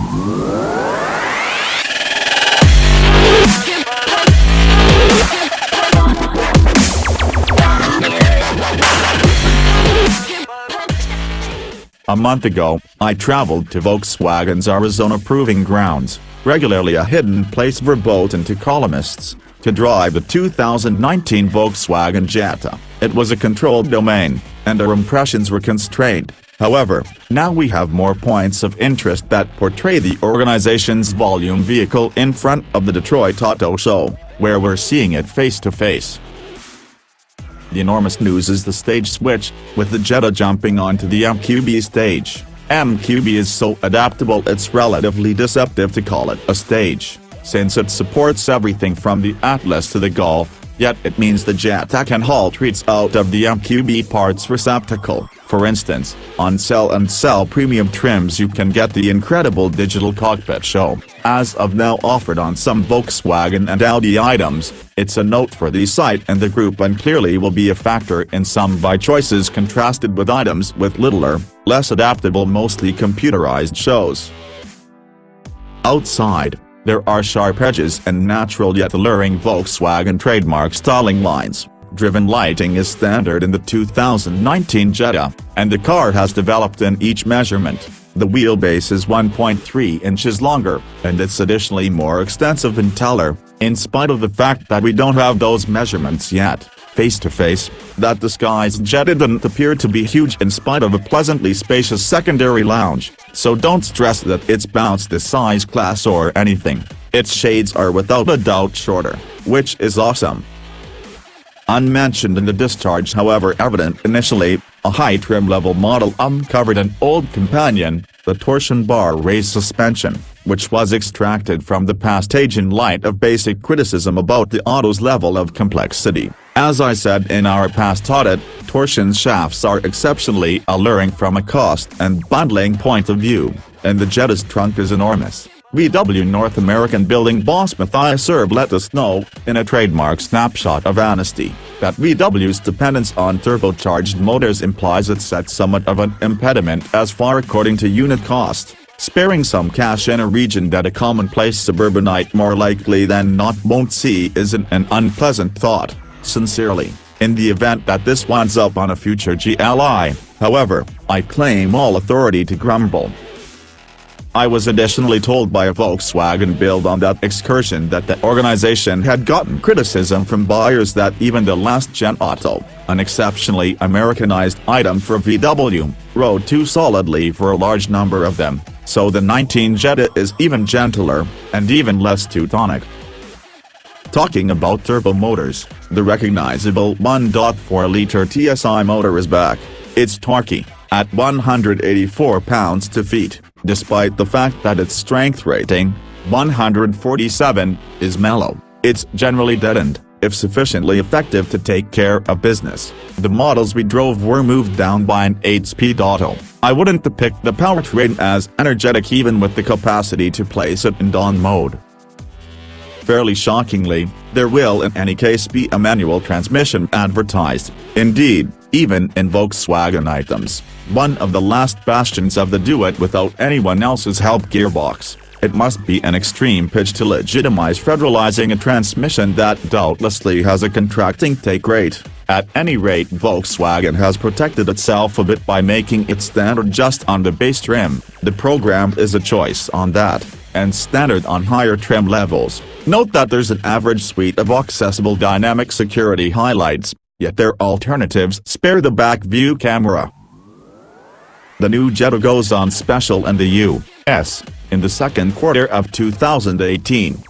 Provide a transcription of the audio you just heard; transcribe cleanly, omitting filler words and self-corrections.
A month ago, I traveled to Volkswagen's Arizona proving grounds, regularly a hidden place verboten to columnists, to drive the 2019 Volkswagen Jetta. It was a controlled domain, and our impressions were constrained. However, now we have more points of interest that portray the organization's volume vehicle in front of the Detroit Auto Show, where we're seeing it face to face. The enormous news is the stage switch, with the Jetta jumping onto the MQB stage. MQB is so adaptable it's relatively deceptive to call it a stage, since it supports everything from the Atlas to the Golf, yet it means the Jetta can haul treats out of the MQB parts receptacle. For instance, on SEL and SEL Premium trims you can get the incredible Digital Cockpit show, as of now offered on some Volkswagen and Audi items. It's a note for the site and the group and clearly will be a factor in some buy choices contrasted with items with littler, less adaptable mostly computerized shows. Outside, there are sharp edges and natural yet alluring Volkswagen trademark styling lines. Driven lighting is standard in the 2019 Jetta, and the car has developed in each measurement. The wheelbase is 1.3 inches longer, and it's additionally more extensive in taller, in spite of the fact that we don't have those measurements yet. Face to face, that disguised Jetta didn't appear to be huge in spite of a pleasantly spacious secondary lounge, so don't stress that it's bounced the size class or anything. Its shades are without a doubt shorter, which is awesome. Unmentioned in the discharge, however evident initially, a high trim level model uncovered an old companion, the torsion bar raised suspension, which was extracted from the past age in light of basic criticism about the auto's level of complexity. As I said in our past audit, torsion shafts are exceptionally alluring from a cost and bundling point of view, and the Jetta's trunk is enormous. VW North American building boss Matthias Erb let us know, in a trademark snapshot of honesty, that VW's dependence on turbocharged motors implies it's at somewhat of an impediment as far according to unit cost. Sparing some cash in a region that a commonplace suburbanite more likely than not won't see isn't an unpleasant thought. Sincerely, in the event that this winds up on a future GLI, however, I claim all authority to grumble. I was additionally told by a Volkswagen build on that excursion that the organization had gotten criticism from buyers that even the last-gen auto, an exceptionally Americanized item for VW, rode too solidly for a large number of them, so the 19 Jetta is even gentler, and even less Teutonic. Talking about turbo motors, the recognizable 1.4-liter TSI motor is back. It's torquey, at 184 pounds-feet. Despite the fact that its strength rating, 147, is mellow, it's generally deadened, if sufficiently effective to take care of business. The models we drove were moved down by an 8-speed auto. I wouldn't depict the powertrain as energetic even with the capacity to place it in dawn mode. Fairly shockingly, there will in any case be a manual transmission advertised. Indeed, even in Volkswagen items, one of the last bastions of the do-it-without anyone else's help gearbox, it must be an extreme pitch to legitimize federalizing a transmission that doubtlessly has a contracting take rate. At any rate, Volkswagen has protected itself a bit by making it standard just on the base trim. The program is a choice on that, and standard on higher trim levels. Note that there's an average suite of accessible dynamic security highlights, yet their alternatives spare the back view camera. The new Jetta goes on special in the U.S. in the second quarter of 2018.